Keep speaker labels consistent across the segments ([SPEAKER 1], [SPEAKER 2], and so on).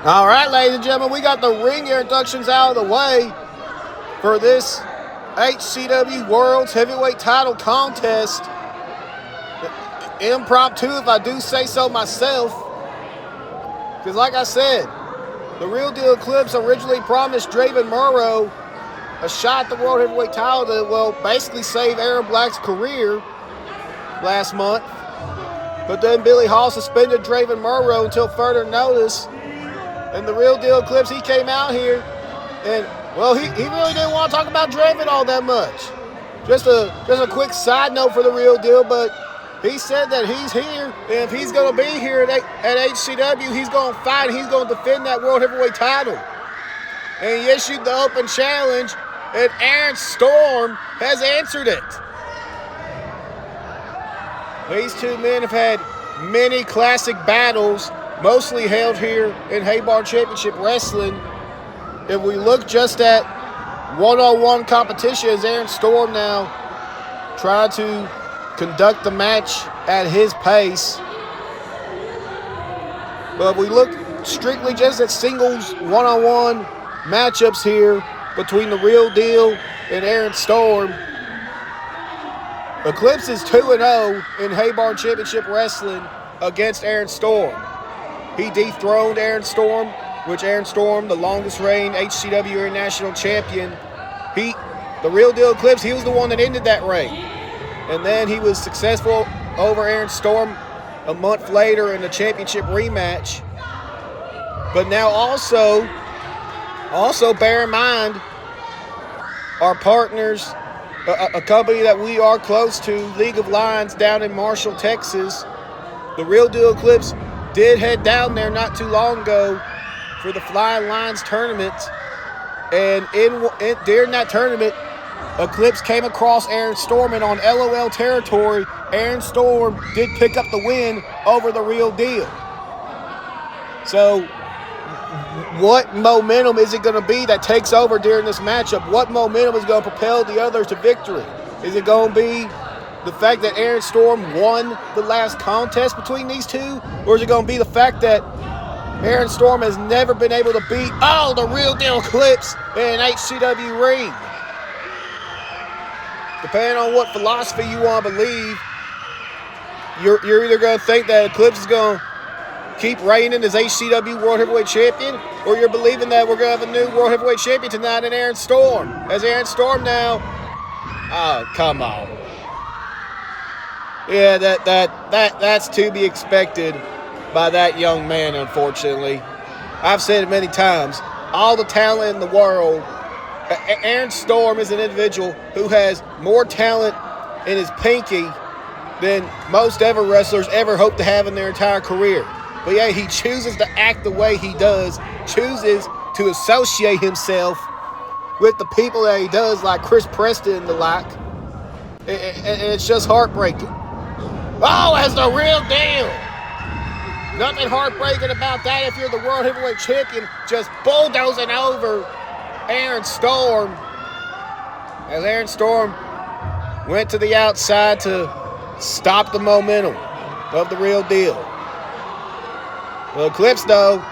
[SPEAKER 1] All right, ladies and gentlemen, we got the ring introductions out of the way for this HCW World's Heavyweight Title Contest. Impromptu, if I do say so myself. Because like I said, the Real Deal Eclipse originally promised Draven Morrow a shot at the World Heavyweight title to, well, basically save Aaron Black's career last month. But then Billy Hall suspended Draven Morrow until further notice. And the Real Deal Eclipse, he came out here and, well, he really didn't want to talk about Draven all that much. Just a quick side note for the Real Deal, but he said that he's here, and if he's going to be here at HCW, he's going to fight, he's going to defend that World Heavyweight title. And he issued the open challenge, and Aaron Storm has answered it. These two men have had many classic battles, mostly held here in Haybar Championship Wrestling. If we look just at one-on-one competition, as Aaron Storm now trying to conduct the match at his pace. But if we look strictly just at singles one-on-one matchups here between the Real Deal and Aaron Storm, Eclipse is 2-0 in Haybar Championship Wrestling against Aaron Storm. He dethroned Aaron Storm, which Aaron Storm, the longest reigning HCW International Champion, the Real Deal Eclipse, he was the one that ended that reign. And then he was successful over Aaron Storm a month later in the championship rematch. But now also bear in mind, our partners, a company that we are close to, League of Lions down in Marshall, Texas. The Real Deal Eclipse did head down there not too long ago for the Flying Lions tournament. And during that tournament, Eclipse came across Aaron Storm, and on LOL territory, Aaron Storm did pick up the win over the Real Deal. So what momentum is it going to be that takes over during this matchup? What momentum is going to propel the others to victory? Is it going to be the fact that Aaron Storm won the last contest between these two? Or is it going to be the fact that Aaron Storm has never been able to beat the Real Deal Eclipse in an HCW ring? Depending on what philosophy you want to believe, you're either going to think that Eclipse is going to keep reigning as HCW World Heavyweight Champion, or you're believing that we're going to have a new World Heavyweight Champion tonight in Aaron Storm. As Aaron Storm now, oh, come on. Yeah, that's to be expected by that young man, unfortunately. I've said it many times. All the talent in the world, Aaron Storm is an individual who has more talent in his pinky than most ever wrestlers ever hope to have in their entire career. But yeah, he chooses to act the way he does, chooses to associate himself with the people that he does, like Chris Preston and the like. And it's just heartbreaking. Oh, as the Real Deal. Nothing heartbreaking about that if you're the World Heavyweight Champion, just bulldozing over Aaron Storm. As Aaron Storm went to the outside to stop the momentum of the Real Deal. Well, Eclipse, though,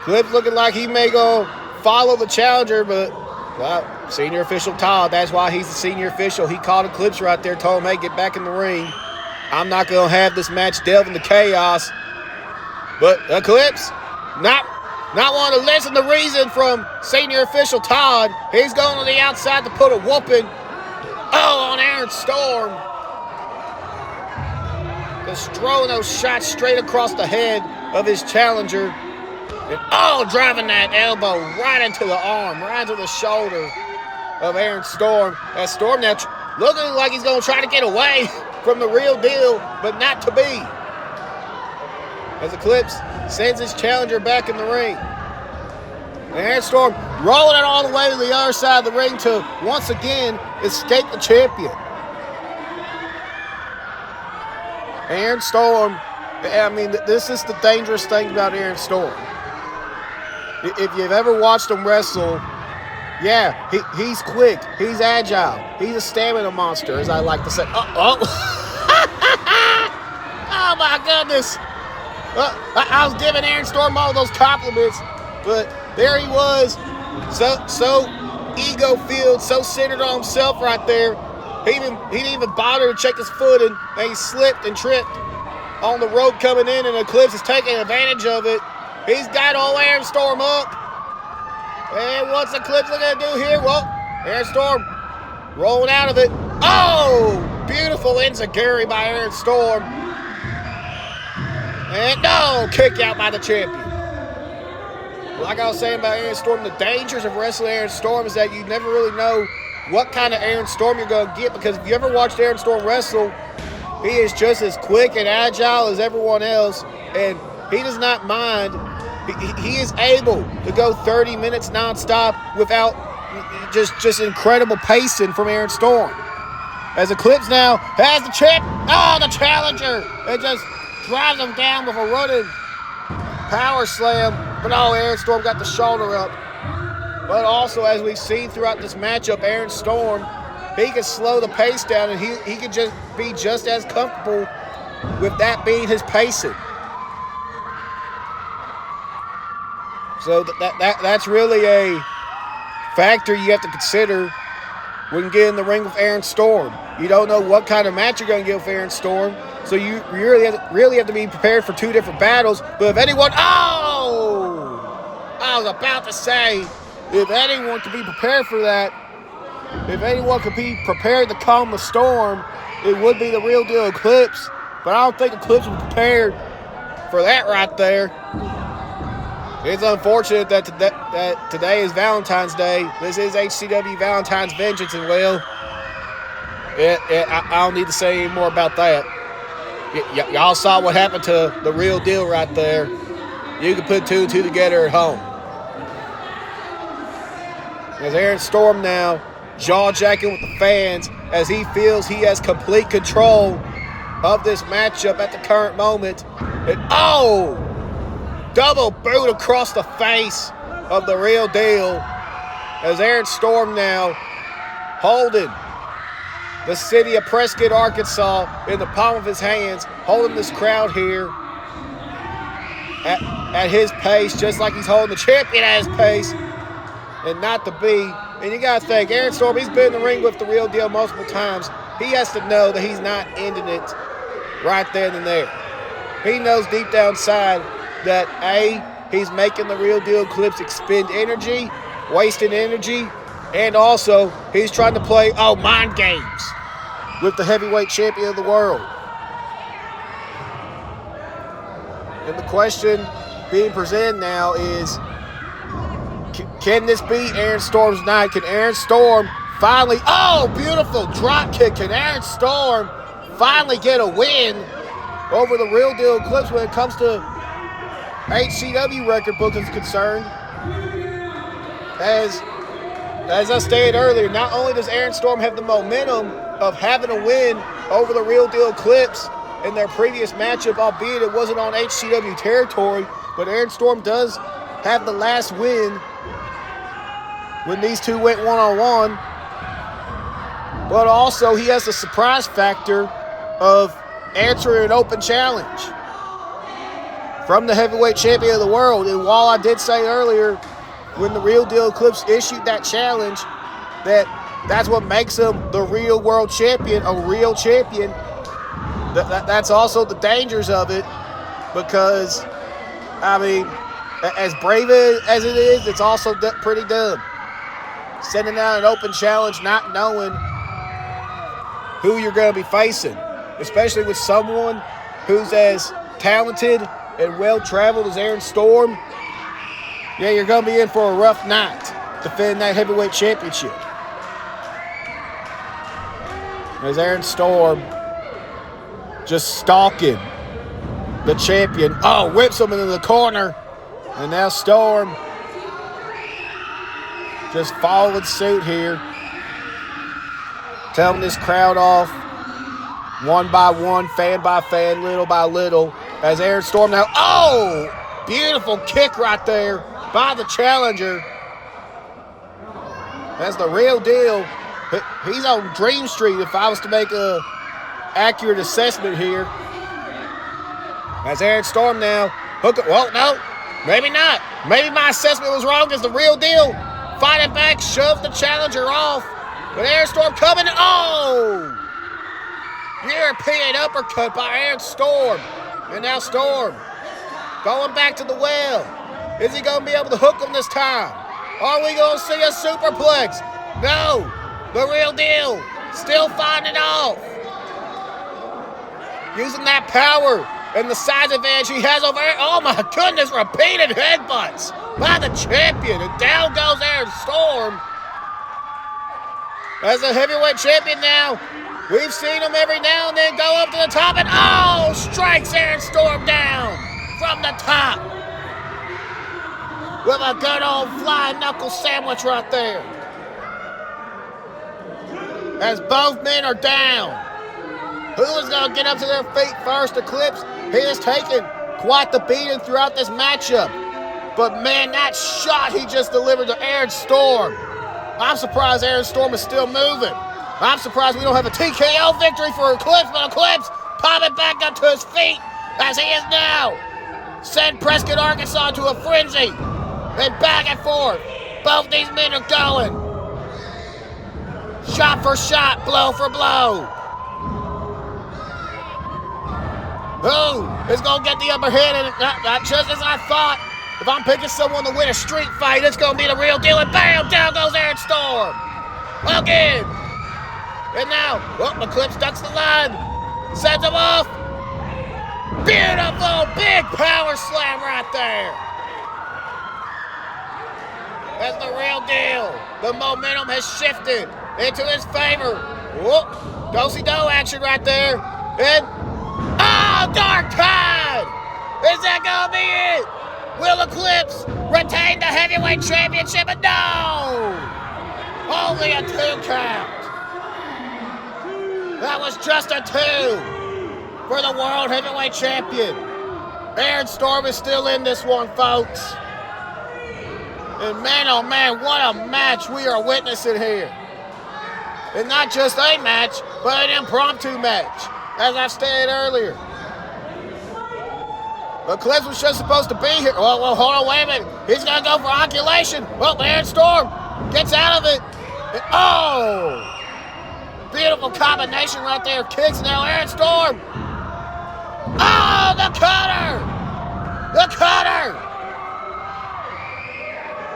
[SPEAKER 1] Eclipse looking like he may go follow the challenger, but, well, senior official Todd, that's why he's the senior official. He called Eclipse right there, told him, hey, get back in the ring. I'm not going to have this match delve into chaos. But Eclipse, not wanting to listen to reason from senior official Todd. He's going to the outside to put a whooping on Aaron Storm. Just throwing those shots straight across the head of his challenger. And driving that elbow right into the arm, right into the shoulder of Aaron Storm. That Storm now looking like he's going to try to get away from the Real Deal, but not to be. As Eclipse sends his challenger back in the ring. And Aaron Storm rolling it all the way to the other side of the ring to once again escape the champion. Aaron Storm, I mean, this is the dangerous thing about Aaron Storm. If you've ever watched him wrestle, yeah, he's quick, he's agile, he's a stamina monster, as I like to say. Oh my goodness. I was giving Aaron Storm all those compliments, but there he was, so ego-filled, so centered on himself right there. He didn't even bother to check his footing, and he slipped and tripped on the rope coming in, and Eclipse is taking advantage of it. He's got old Aaron Storm up. And what's Eclipse going to do here? Well, Aaron Storm rolling out of it. Oh! Beautiful enziguri by Aaron Storm. And no! Kick out by the champion. Like I was saying about Aaron Storm, the dangers of wrestling Aaron Storm is that you never really know what kind of Aaron Storm you're going to get, because if you ever watched Aaron Storm wrestle, he is just as quick and agile as everyone else, and he does not mind. He is able to go 30 minutes nonstop without just incredible pacing from Aaron Storm. As Eclipse now has the chip. Oh, the challenger. It just drives him down with a running power slam. But oh, Aaron Storm got the shoulder up. But also, as we've seen throughout this matchup, Aaron Storm, he can slow the pace down, and he can just be just as comfortable with that being his pacing. So that's really a factor you have to consider when you get in the ring with Aaron Storm. You don't know what kind of match you're going to get with Aaron Storm, so you really have to be prepared for two different battles. But if anyone, I was about to say, if anyone could be prepared for that, if anyone could be prepared to calm the storm, it would be the real deal Eclipse. But I don't think Eclipse was prepared for that right there. It's unfortunate that today is Valentine's Day. This is HCW Valentine's Vengeance, and well, I don't need to say any more about that. Y'all saw what happened to the real deal right there. You can put two and two together at home. As Aaron Storm now jaw-jacking with the fans as he feels he has complete control of this matchup at the current moment. And double boot across the face of the real deal as Aaron Storm now holding the city of Prescott, Arkansas in the palm of his hands, holding this crowd here at his pace, just like he's holding the champion at his pace, and not to be. And you got to think, Aaron Storm, he's been in the ring with the real deal multiple times. He has to know that he's not ending it right then and there. He knows deep down inside that he's making the real deal Eclipse expend energy, wasting energy, and also he's trying to play mind games with the heavyweight champion of the world. And the question being presented now is, can this be Aaron Storm's night? Can Aaron Storm finally, beautiful drop kick, can Aaron Storm finally get a win over the real deal Eclipse when it comes to HCW record book is concerned? As I stated earlier, not only does Aaron Storm have the momentum of having a win over the real deal Eclipse in their previous matchup, albeit it wasn't on HCW territory, but Aaron Storm does have the last win when these two went one-on-one. But also he has the surprise factor of answering an open challenge from the heavyweight champion of the world. And while I did say earlier, when the real deal Eclipse issued that challenge, that's what makes him the real world champion, a real champion, that's also the dangers of it, because, I mean, as brave as it is, it's also pretty dumb. Sending out an open challenge not knowing who you're going to be facing, especially with someone who's as talented and well-traveled as Aaron Storm. Yeah, you're going to be in for a rough night defending that heavyweight championship. As Aaron Storm just stalking the champion. Whips him into the corner. And now Storm just following suit here. Telling this crowd off one by one, fan by fan, little by little. As Aaron Storm now, beautiful kick right there by the challenger. That's the real deal. He's on Dream Street if I was to make a accurate assessment here. As Aaron Storm now. Well, no. Maybe not. Maybe my assessment was wrong as the real deal. Fighting back, shoves the challenger off. But Aaron Storm coming. Oh! European uppercut by Aaron Storm. And now Storm going back to the well. Is he going to be able to hook him this time? Are we going to see a superplex? No. The real deal. Still fighting it off. Using that power and the size advantage he has over Aaron. Oh my goodness, repeated headbutts by the champion. And down goes Aaron Storm. As a heavyweight champion now, we've seen him every now and then go up to the top and strikes Aaron Storm down from the top. With a good old flying knuckle sandwich right there. As both men are down. Who is going to get up to their feet first? Eclipse, he has taken quite the beating throughout this matchup. But man, that shot he just delivered to Aaron Storm. I'm surprised Aaron Storm is still moving. I'm surprised we don't have a TKO victory for Eclipse, but Eclipse popping back up to his feet as he is now. Send Prescott, Arkansas to a frenzy. And back and forth. Both these men are going. Shot for shot, blow for blow. Who is going to get the upper hand? And not just as I thought. If I'm picking someone to win a street fight, it's going to be the real deal. And bam, down goes Aaron Storm. Again. And now, Eclipse ducks the line. Sends him off. Beautiful, big power slam right there. That's the real deal. The momentum has shifted into his favor. Do-si-do action right there. And Dark Tide! Is that gonna be it? Will Eclipse retain the heavyweight championship? And no! Only a 2 count. That was just a 2 for the world heavyweight champion. Aaron Storm is still in this one, folks. And man, oh man, what a match we are witnessing here. And not just a match, but an impromptu match, as I stated earlier. Eclipse was just supposed to be here. Well, hold on, wait a minute. He's going to go for oculation. Well, Aaron Storm gets out of it. And, beautiful combination right there. Kicks now, Aaron Storm. The cutter. The cutter.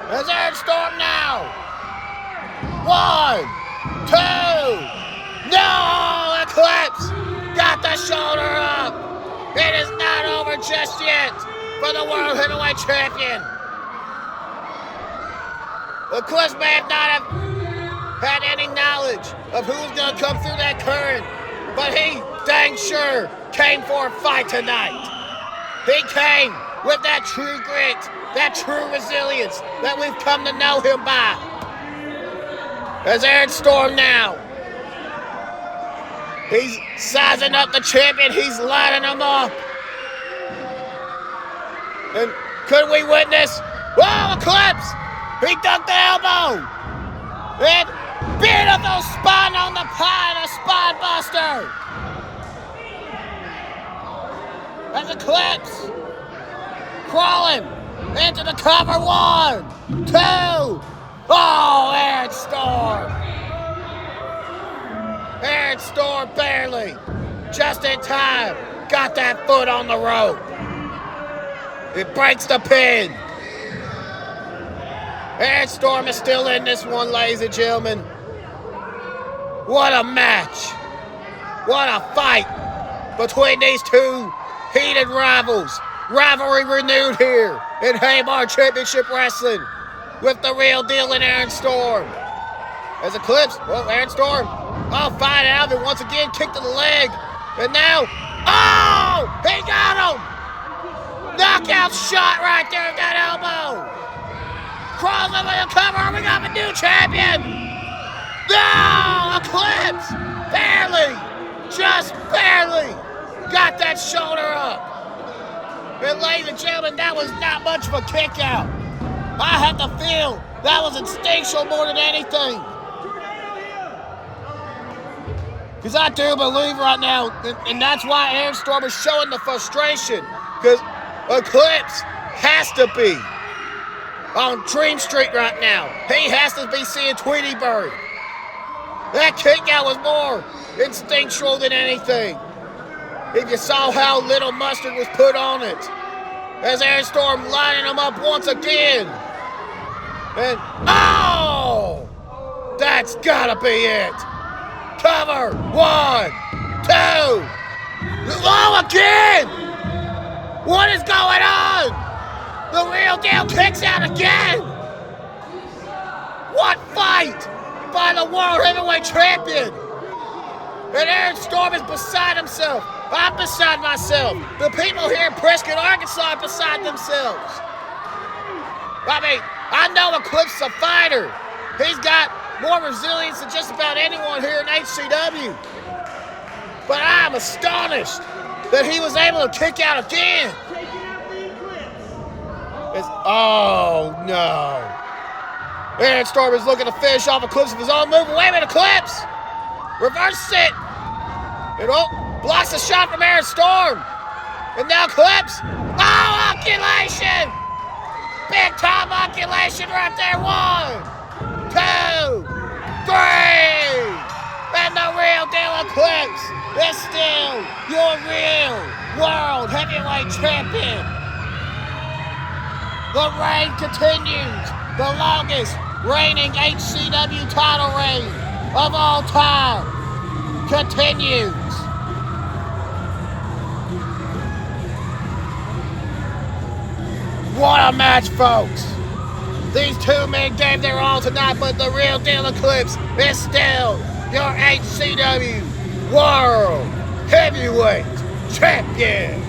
[SPEAKER 1] There's Aaron Storm now. 1, 2. No, Eclipse got the shoulder up. It is not over just yet for the World Heavyweight Champion. Eclipse may not have had any knowledge of who was going to come through that current, but he dang sure came for a fight tonight. He came with that true grit, that true resilience that we've come to know him by. As Aaron Storm now, he's sizing up the champion. He's lining him up. And could we witness? Eclipse! He ducked the elbow. And beautiful spine on the pine, a spine buster. As Eclipse crawling into the cover. 1, 2. Aaron Storm. Aaron Storm barely, just in time, got that foot on the rope. It breaks the pin. Aaron Storm is still in this one, ladies and gentlemen. What a match. What a fight between these two heated rivals. Rivalry renewed here in Haymar Championship Wrestling with the real deal in Aaron Storm. As Eclipse, Aaron Storm, fight out of it once again, kick to the leg. And now, he got him! Knockout shot right there with that elbow. Crawls over the cover, we got a new champion. No, Eclipse, barely, just barely got that shoulder up. And ladies and gentlemen, that was not much of a kick out. I had to feel that was instinctual more than anything. Because I do believe right now, and that's why Aaron Storm is showing the frustration. Because Eclipse has to be on Dream Street right now. He has to be seeing Tweety Bird. That kick out was more instinctual than anything. If you saw how little mustard was put on it. As Aaron Storm lining him up once again. And, oh! That's gotta be it. Cover. 1, 2. Oh, again! What is going on? The real deal kicks out again. What fight by the World Heavyweight Champion? And Aaron Storm is beside himself. I'm beside myself. The people here in Prescott, Arkansas are beside themselves. I mean, I know Eclipse is a fighter. He's got more resilience than just about anyone here in HCW. But I'm astonished that he was able to kick out again. Oh, no. Aaron Storm is looking to finish off Eclipse with his own move. Wait a minute, Eclipse! Reverses it. And blocks the shot from Aaron Storm. And now Eclipse. Oh, oculation! Big time oculation right there. 1, 2, 3. And the real deal Eclipse is still your real World Heavyweight Champion. The reign continues. The longest reigning HCW title reign of all time continues. What a match, folks. These two men gave their all tonight, but the real deal Eclipse is still your HCW World Heavyweight Champion.